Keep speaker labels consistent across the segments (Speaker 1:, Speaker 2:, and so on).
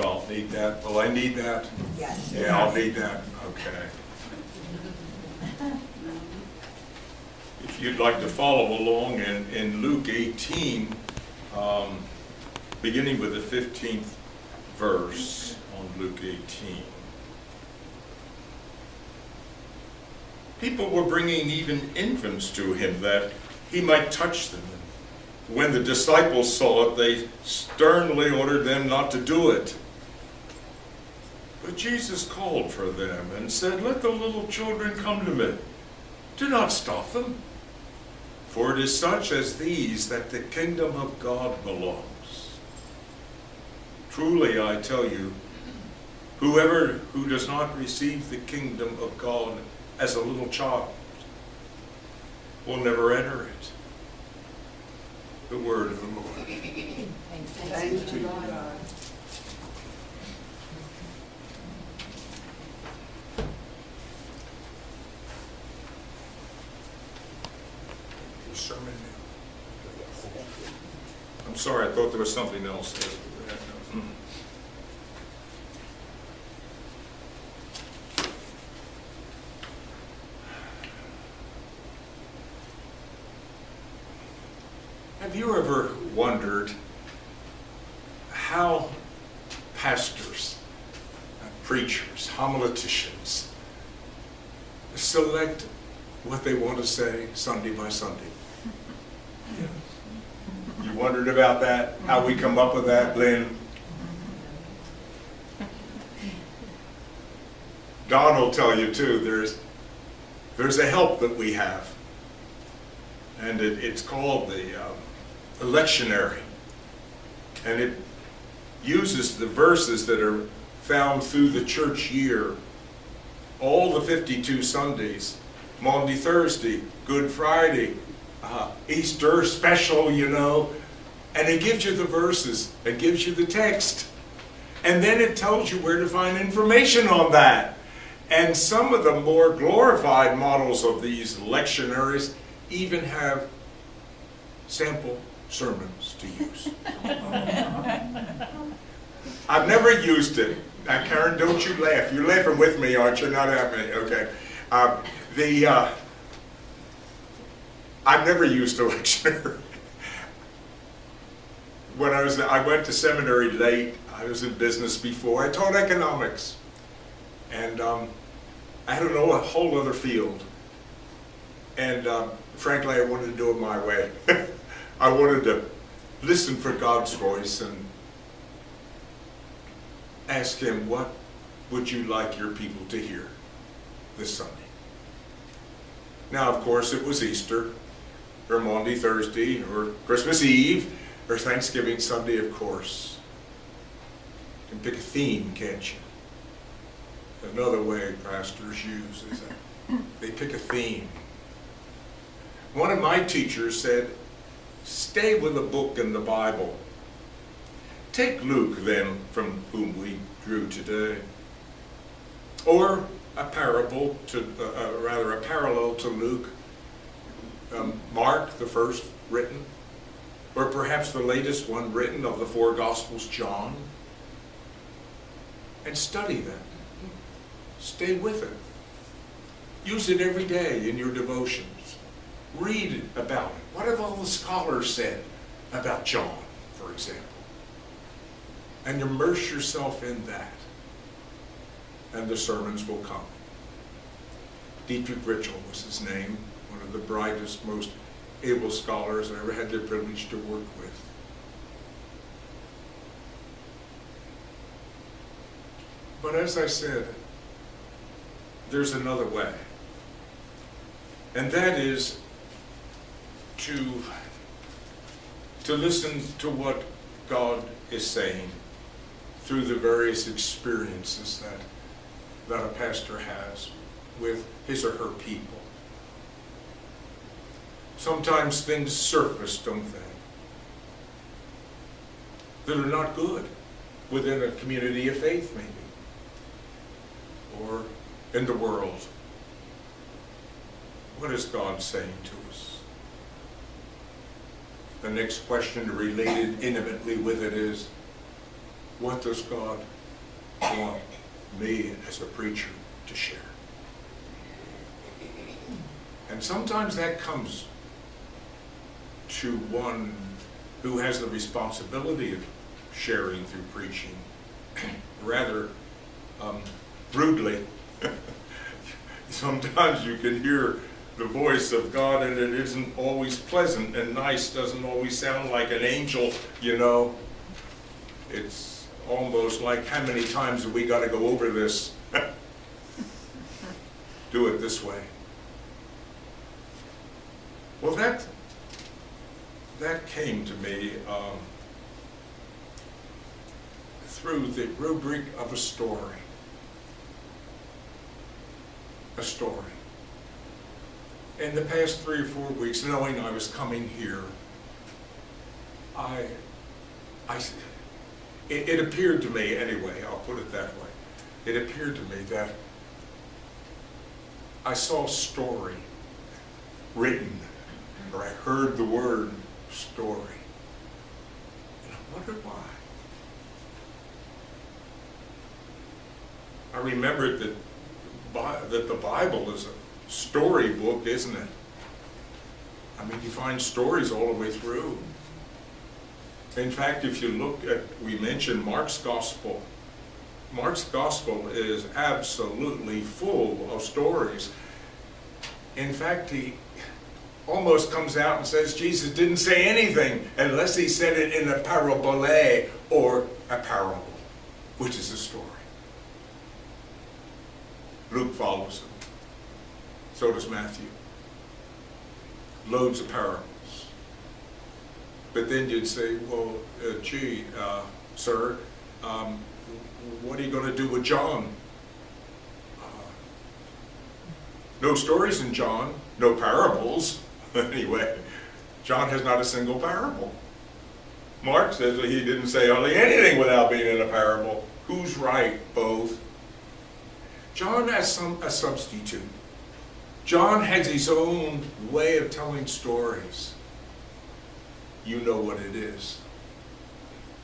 Speaker 1: I'll need that. Will I need that?
Speaker 2: Yes.
Speaker 1: Yeah, I'll need that. Okay. If you'd like to follow along in Luke 18, beginning with the 15th verse on Luke 18. People were bringing even infants to him that he might touch them. When the disciples saw it, they sternly ordered them not to do it. But Jesus called for them and said, "Let the little children come to me. Do not stop them. For it is such as these that the kingdom of God belongs. Truly I tell you, whoever who does not receive the kingdom of God as a little child will never enter it." The word of the Lord.
Speaker 2: Thanks to God.
Speaker 1: Your sermon now. I'm sorry, I thought there was something else there. Have you ever wondered how pastors, preachers, homileticians select what they want to say Sunday by Sunday? Yeah. You wondered about that? How we come up with that, Lynn? Don will tell you too, there's a help that we have. And it's called the lectionary, and it uses the verses that are found through the church year, all the 52 Sundays, Maundy, Thursday, Good Friday, Easter special, and it gives you the verses, it gives you the text, and then it tells you where to find information on that. And some of the more glorified models of these lectionaries even have sample sermons to use. I've never used it. Now, Karen, don't you laugh. You're laughing with me, aren't you? Not at me. Okay. I've never used a lectionary. When I went to seminary late. I was in business before. I taught economics, and I don't know, a whole other field. And frankly, I wanted to do it my way. I wanted to listen for God's voice and ask Him, what would you like your people to hear this Sunday? Now, of course, it was Easter, or Maundy, Thursday, or Christmas Eve, or Thanksgiving Sunday, of course. You can pick a theme, can't you? Another way pastors use is that they pick a theme. One of my teachers said, stay with a book in the Bible. Take Luke, then, from whom we drew today. Or a parable, a parallel to Luke. Mark, the first written. Or perhaps the latest one written of the four Gospels, John. And study that. Stay with it. Use it every day in your devotions. Read about it. What have all the scholars said about John, for example? And immerse yourself in that. And the sermons will come. Dietrich Ritschl was his name, one of the brightest, most able scholars I ever had the privilege to work with. But as I said, there's another way. And that is to listen to what God is saying through the various experiences that a pastor has with his or her people. Sometimes things surface, don't they, that are not good within a community of faith, maybe, or in the world. What is God saying to us? The next question related intimately with it is, what does God want me as a preacher to share? And sometimes that comes to one who has the responsibility of sharing through preaching rather rudely. Sometimes you can hear the voice of God and it isn't always pleasant and nice, doesn't always sound like an angel, you know. It's almost like, how many times have we got to go over this? Do it this way. Well, that came to me through the rubric of a story. A story. In the past 3 or 4 weeks, knowing I was coming here, it appeared to me, anyway, I'll put it that way, it appeared to me that I saw story written, or I heard the word story. And I wondered why. I remembered that the Bible is a storybook, isn't it? I mean, you find stories all the way through. In fact, if you look at, we mentioned Mark's Gospel. Mark's Gospel is absolutely full of stories. In fact, he almost comes out and says Jesus didn't say anything unless he said it in a parabole or a parable, which is a story. Luke follows him. So does Matthew. Loads of parables. But then you'd say, well, sir, what are you going to do with John? No stories in John, no parables. Anyway, John has not a single parable. Mark says that he didn't say hardly anything without being in a parable. Who's right? Both. John has a substitute. John has his own way of telling stories. You know what it is.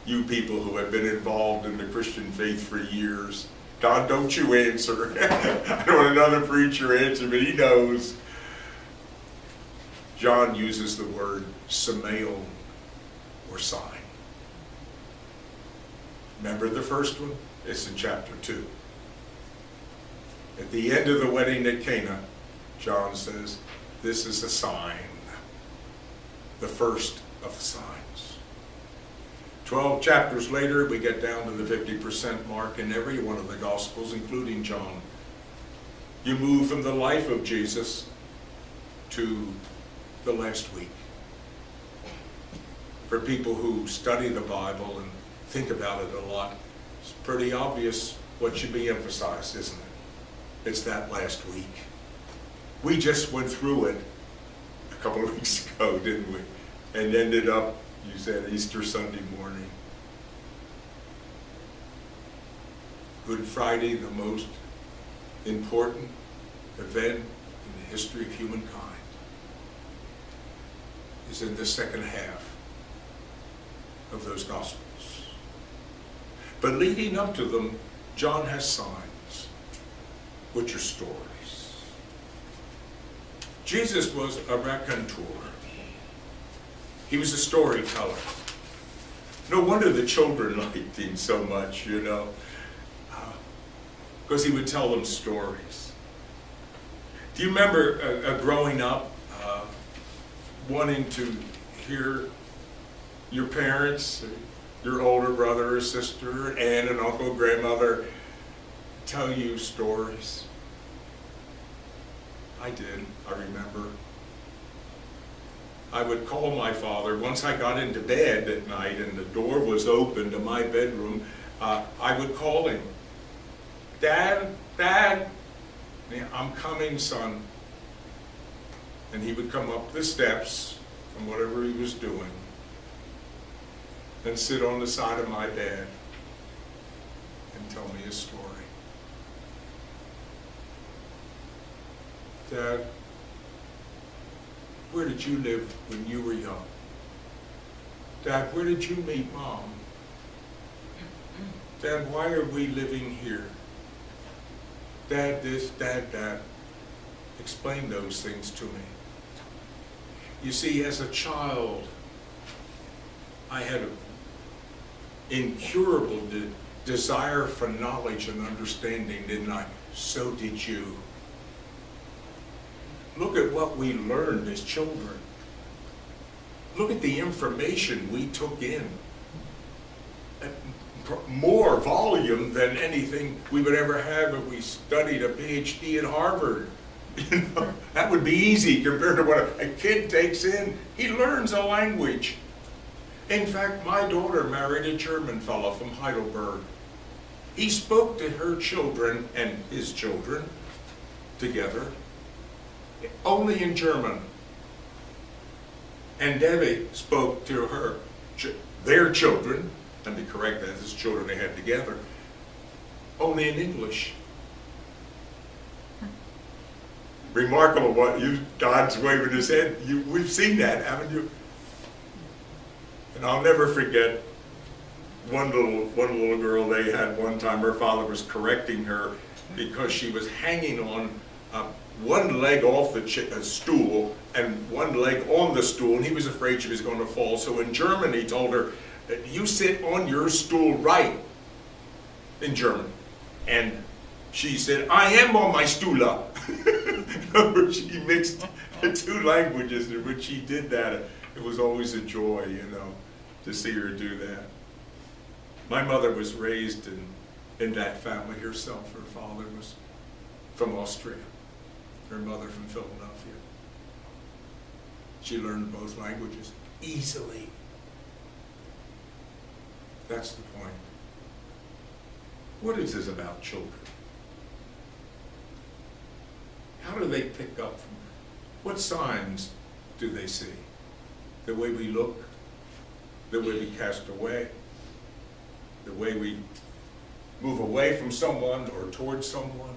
Speaker 1: You people who have been involved in the Christian faith for years. Don, don't you answer. I don't want another preacher answer, but he knows. John uses the word semeion, or sign. Remember the first one? It's in chapter 2. At the end of the wedding at Cana, John says, this is a sign, the first of the signs. 12 chapters later, we get down to the 50% mark in every one of the Gospels, including John. You move from the life of Jesus to the last week. For people who study the Bible and think about it a lot, it's pretty obvious what should be emphasized, isn't it? It's that last week. We just went through it a couple of weeks ago, didn't we? And ended up, you said, Easter Sunday morning. Good Friday, the most important event in the history of humankind, is in the second half of those Gospels. But leading up to them, John has signs, which are stories. Jesus was a raconteur. He was a storyteller. No wonder the children liked him so much, you know, because he would tell them stories. Do you remember growing up, wanting to hear your parents, your older brother or sister, aunt and uncle, grandmother tell you stories? I did, I remember. I would call my father. Once I got into bed at night and the door was open to my bedroom, I would call him. Dad, Dad, I'm coming, son. And he would come up the steps from whatever he was doing and sit on the side of my bed and tell me a story. Dad, where did you live when you were young? Dad, where did you meet Mom? Dad, why are we living here? Dad this, Dad that. Explain those things to me. You see, as a child, I had an incurable desire for knowledge and understanding, didn't I? So did you. Look at what we learned as children. Look at the information we took in. More volume than anything we would ever have if we studied a PhD at Harvard. You know, that would be easy compared to what a kid takes in. He learns a language. In fact, my daughter married a German fellow from Heidelberg. He spoke to her children and his children together only in German. And Debbie spoke to their children, let me correct that, as children they had together, only in English. Remarkable what God's waving his head. We've seen that, haven't you? And I'll never forget one little girl they had one time. Her father was correcting her because she was hanging on one leg off the stool and one leg on the stool, and he was afraid she was going to fall. So in German, he told her, "You sit on your stool right," in German. And she said, "I am on my stoola." She mixed the two languages in which she did that. It was always a joy, you know, to see her do that. My mother was raised in that family herself. Her father was from Austria, her mother from Philadelphia. She learned both languages easily. That's the point. What is this about children? How do they pick up from, what signs do they see? The way we look, the way we cast away, the way we move away from someone or towards someone.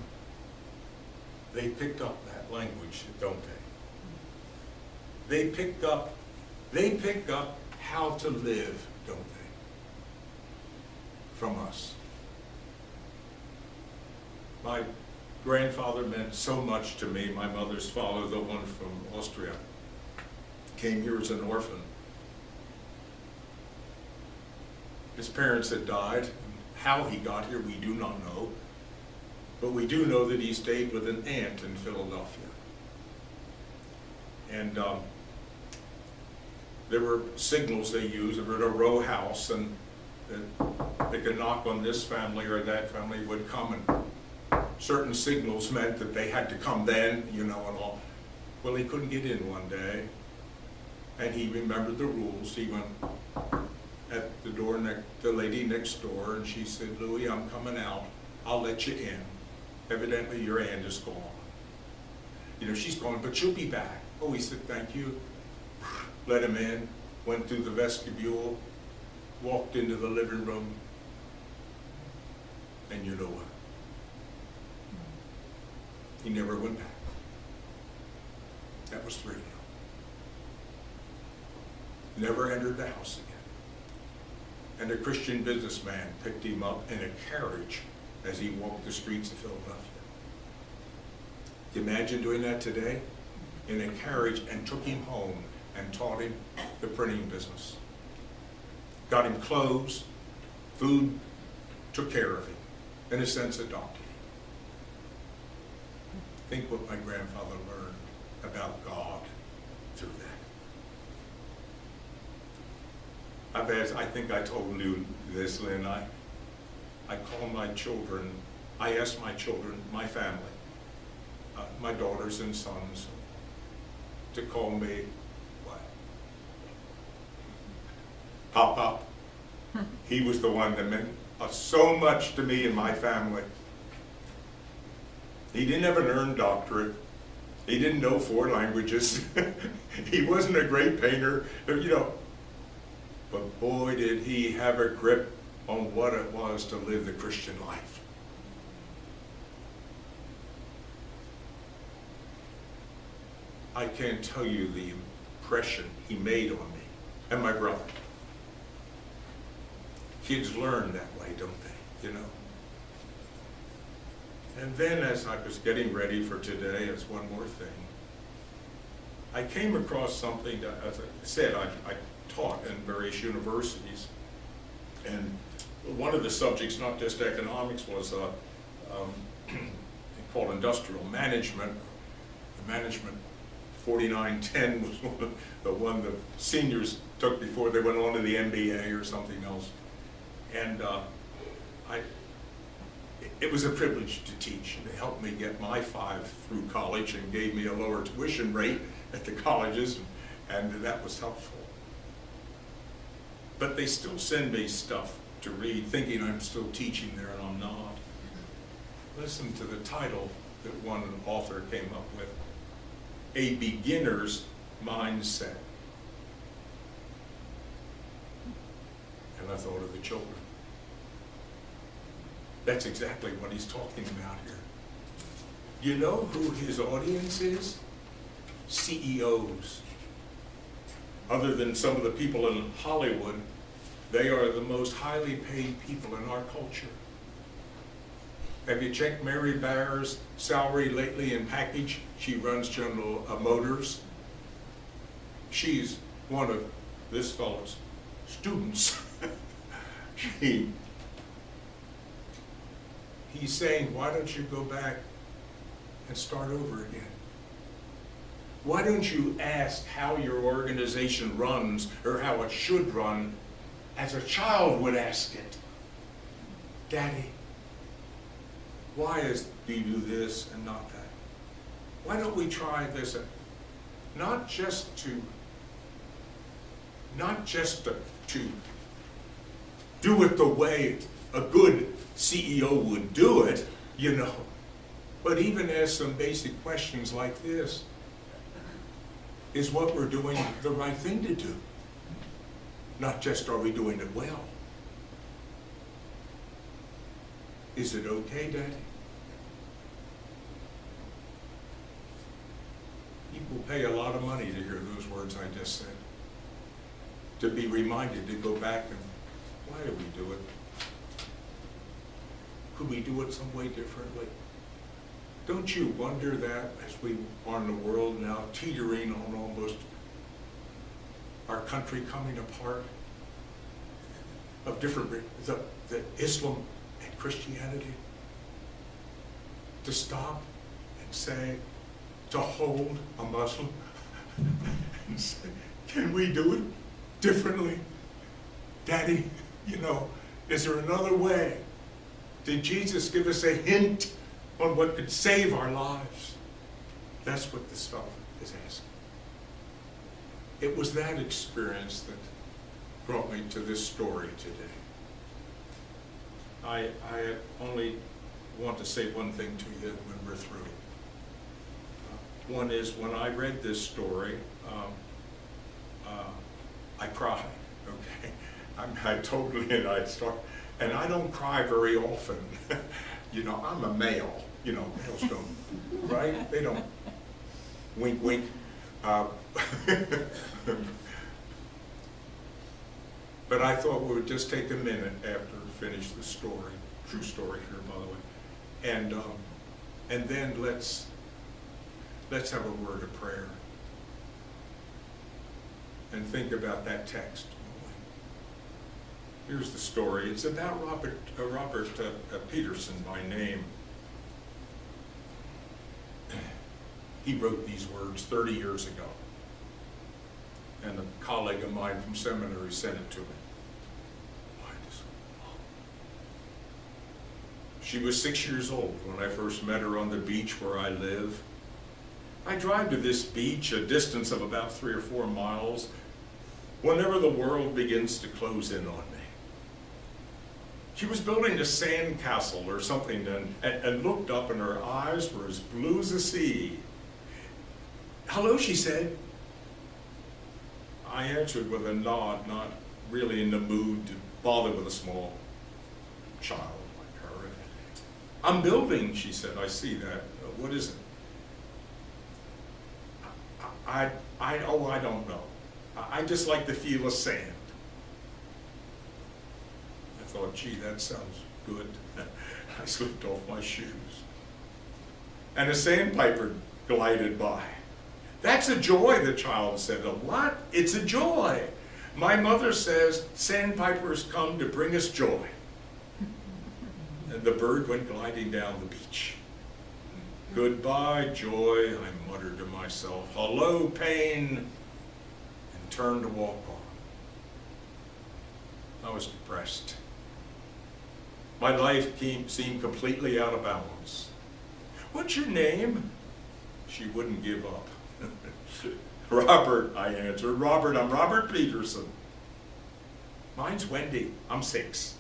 Speaker 1: They pick up that language, don't they? They pick up how to live, don't they? From us. My grandfather meant so much to me. My mother's father, the one from Austria, came here as an orphan. His parents had died. How he got here, we do not know. But we do know that he stayed with an aunt in Philadelphia. And there were signals they used. They were at a row house, and they could knock on this family or that family would come, and certain signals meant that they had to come then, you know, and all. Well, he couldn't get in one day, and he remembered the rules. He went at the door, the lady next door, and she said, "Louis, I'm coming out. I'll let you in. Evidently, your aunt is gone." You know, she's gone, but she'll be back. Oh, he said, "Thank you." Let him in, went through the vestibule, walked into the living room, and you know what? He never went back. That was 3 now. Never entered the house again. And a Christian businessman picked him up in a carriage as he walked the streets of Philadelphia. Can you imagine doing that today? In a carriage, and took him home and taught him the printing business. Got him clothes, food, took care of him. In a sense, adopted him. Think what my grandfather learned about God through that. I think I told you this, Lynn. I call my children, I ask my children, my family, my daughters and sons, to call me, what? Pop. He was the one that meant so much to me and my family. He didn't have an earned doctorate. He didn't know 4 languages. He wasn't a great painter, you know. But boy, did he have a grip on what it was to live the Christian life. I can't tell you the impression he made on me and my brother. Kids learn that way, don't they? you know. And then as I was getting ready for today, as one more thing, I came across something that, as I said, I taught in various universities, and one of the subjects, not just economics, was called industrial management. The management 4910 was the one the seniors took before they went on to the MBA or something else. And it was a privilege to teach. It helped me get my 5 through college and gave me a lower tuition rate at the colleges, and that was helpful. But they still send me stuff to read, thinking I'm still teaching there, and I'm not. Listen to the title that one author came up with: A Beginner's Mindset. And I thought of the children. That's exactly what he's talking about here. You know who his audience is? CEOs. Other than some of the people in Hollywood, they are the most highly paid people in our culture. Have you checked Mary Barr's salary lately in package? She runs General Motors. She's one of this fellow's students. He's saying, why don't you go back and start over again? Why don't you ask how your organization runs, or how it should run, as a child would ask it? Daddy, why do you do this and not that? Why don't we try this? Not just to do it the way a good CEO would do it, you know, but even ask some basic questions like this. Is what we're doing the right thing to do? Not just, are we doing it well? Is it okay, Daddy? People pay a lot of money to hear those words I just said. To be reminded to go back and, why do we do it? Could we do it some way differently? Don't you wonder that as we are in the world now, teetering on almost our country coming apart of different, the Islam and Christianity, to stop and say, to hold a Muslim and say, can we do it differently? Daddy, you know, is there another way? Did Jesus give us a hint on what could save our lives? That's what this fellow is asking. It was that experience that brought me to this story today. I only want to say one thing to you when we're through. One is, when I read this story, I cried, okay? And I don't cry very often. You know, I'm a male. You know, males don't, right? They don't wink, wink. But I thought we would just take a minute after we finish the story, true story here, by the way, and then let's have a word of prayer and think about that text. Here's the story. It's about Robert Peterson by name. He wrote these words 30 years ago, and a colleague of mine from seminary sent it to me. She was 6 years old when I first met her on the beach where I live. I drive to this beach a distance of about 3 or 4 miles whenever the world begins to close in on me. She was building a sand castle or something and looked up, and her eyes were as blue as the sea. Hello, she said. I answered with a nod, not really in the mood to bother with a small child like her. I'm building, she said. I see that. What is it? I don't know. I just like the feel of sand. I thought, gee, that sounds Good. I slipped off my shoes. And a sandpiper glided by. That's a joy, the child said. A what? It's a joy. My mother says sandpipers come to bring us joy. And the bird went gliding down the beach. Goodbye, joy, I muttered to myself. Hello, pain, and turned to walk on. I was depressed. My life seemed completely out of balance. What's your name? She wouldn't give up. Robert, I answered. Robert, I'm Robert Peterson. Mine's Wendy. I'm 6.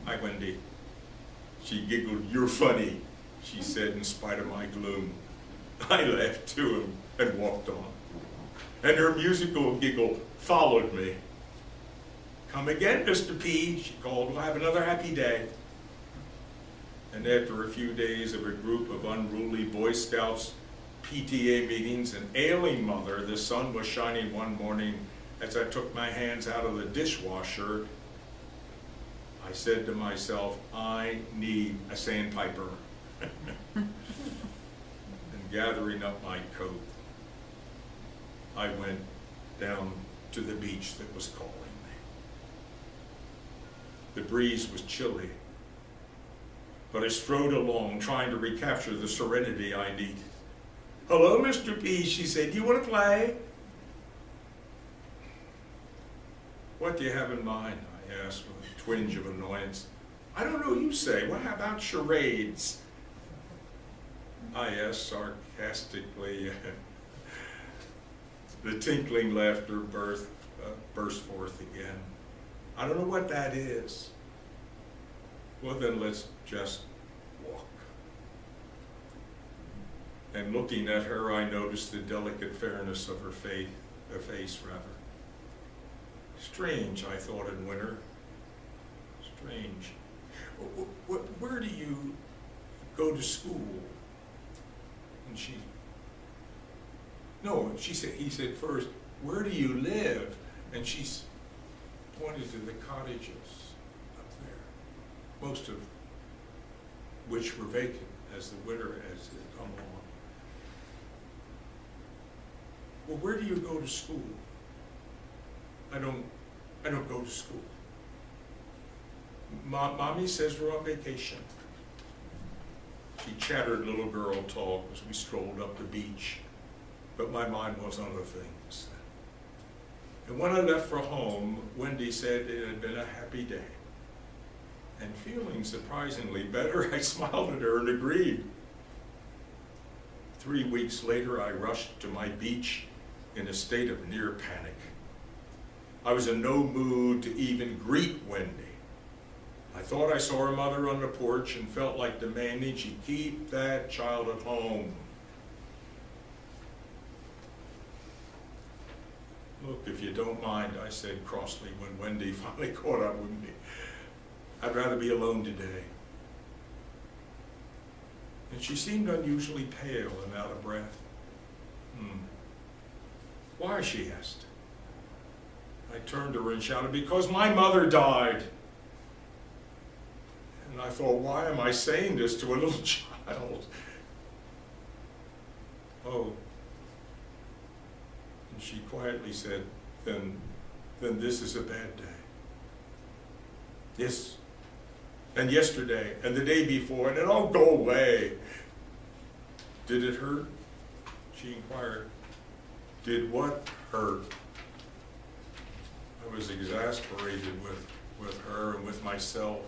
Speaker 1: Hi, Wendy. She giggled. You're funny, she said in spite of my gloom. I laughed too and walked on. And her musical giggle followed me. Come again, Mr. P, she called. We'll have another happy day. And after a few days of a group of unruly Boy Scouts, PTA meetings, and ailing mother, the sun was shining one morning as I took my hands out of the dishwasher. I said to myself, I need a sandpiper. And gathering up my coat, I went down to the beach that was calling me. The breeze was chilly, but I strode along, trying to recapture the serenity I needed. Hello, Mr. P, she said. Do you want to play? What do you have in mind? I asked with a twinge of annoyance. I don't know, you say. What about charades? I asked sarcastically. The tinkling laughter burst forth again. I don't know what that is. Well, then let's just walk. And looking at her, I noticed the delicate fairness of her face. Strange, I thought in winter. Strange. Where do you go to school? And he said first, where do you live? And she pointed to the cottages up there, most of which were vacant as the winter has come on. Well, where do you go to school? I don't go to school. Mommy says we're on vacation. She chattered little girl talk as we strolled up the beach, but my mind was on other things. And when I left for home, Wendy said it had been a happy day. And feeling surprisingly better, I smiled at her and agreed. 3 weeks later, I rushed to my beach in a state of near panic. I was in no mood to even greet Wendy. I thought I saw her mother on the porch and felt like demanding she keep that child at home. Look, if you don't mind, I said crossly when Wendy finally caught up with me, I'd rather be alone today. And she seemed unusually pale and out of breath. Why, she asked. I turned to her and shouted, because my mother died. And I thought, why am I saying this to a little child? Oh. And she quietly said, then this is a bad day. Yes. And yesterday, and the day before, and it all go away. Did it hurt? She inquired. Did what hurt? I was exasperated with her and with myself.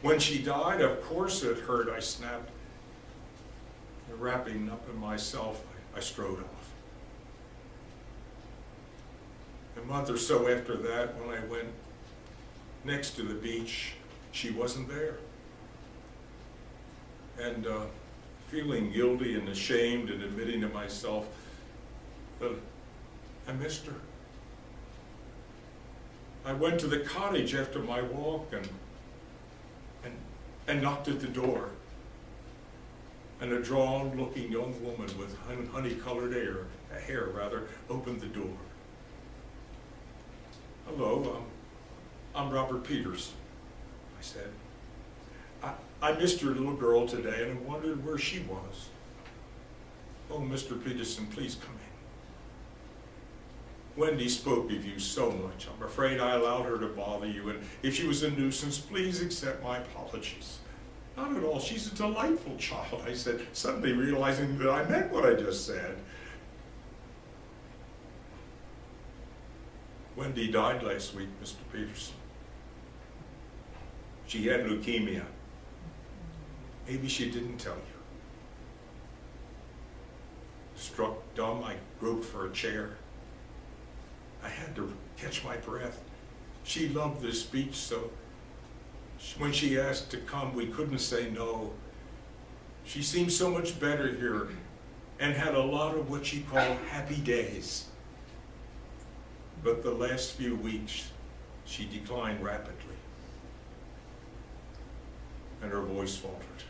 Speaker 1: When she died, of course it hurt, I snapped. And wrapping up in myself, I strode off. A month or so after that, when I went next to the beach, she wasn't there. And feeling guilty and ashamed and admitting to myself that I missed her. I went to the cottage after my walk and knocked at the door. And a drawn-looking young woman with honey-colored hair opened the door. Hello, I'm Robert Peters, I said. I missed your little girl today and I wondered where she was. Oh, Mr. Peterson, please come in. Wendy spoke of you so much. I'm afraid I allowed her to bother you, and if she was a nuisance, please accept my apologies. Not at all. She's a delightful child, I said, suddenly realizing that I meant what I just said. Wendy died last week, Mr. Peterson. She had leukemia. Maybe she didn't tell you. Struck dumb, I groped for a chair. I had to catch my breath. She loved this speech, so when she asked to come, we couldn't say no. She seemed so much better here and had a lot of what she called happy days. But the last few weeks, she declined rapidly, and her voice faltered.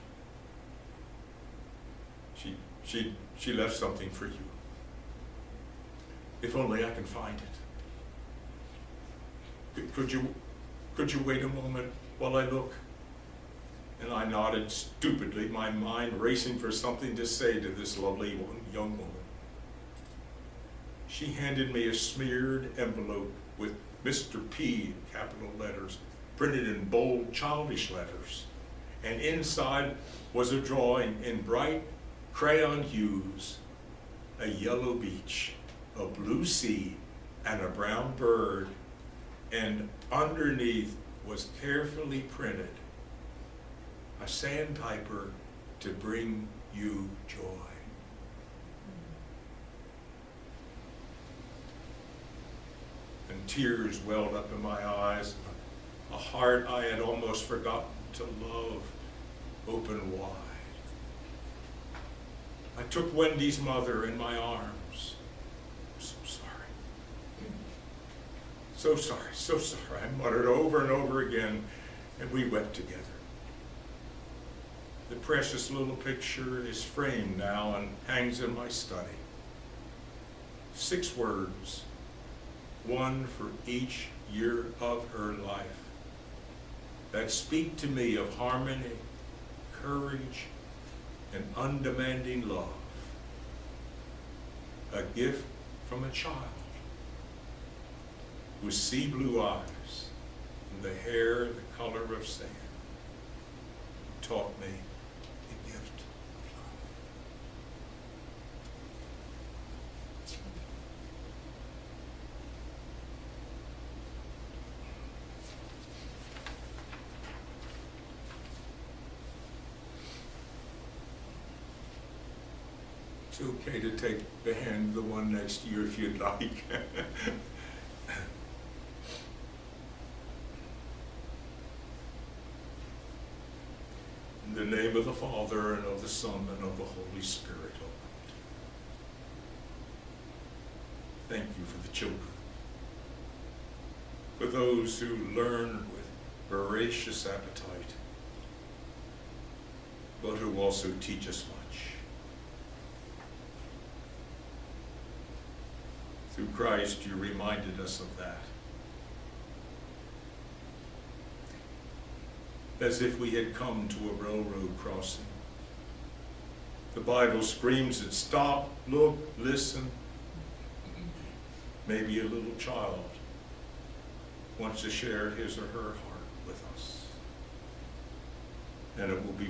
Speaker 1: She left something for you. If only I can find it. Could you wait a moment while I look? And I nodded stupidly, my mind racing for something to say to this lovely young woman. She handed me a smeared envelope with Mr. P in capital letters, printed in bold, childish letters. And inside was a drawing in bright crayon hues, a yellow beach, a blue sea, and a brown bird. And underneath was carefully printed, a sandpiper to bring you joy. And tears welled up in my eyes. A heart I had almost forgotten to love opened wide. I took Wendy's mother in my arms. I'm so sorry. So sorry, so sorry. I muttered over and over again, and we wept together. The precious little picture is framed now and hangs in my study. 6 words, one for each year of her life, that speak to me of harmony, courage, and undemanding love. A gift from a child with sea blue eyes and the hair the color of sand, taught me the gift of love. It's okay to take the hand of the one next to you if you'd like. In the name of the Father, and of the Son, and of the Holy Spirit, amen. Thank you for the children, for those who learn with voracious appetite, but who also teach us much. Through Christ, you reminded us of that. As if we had come to a railroad crossing. The Bible screams at stop, look, listen. Maybe a little child wants to share his or her heart with us. And it will be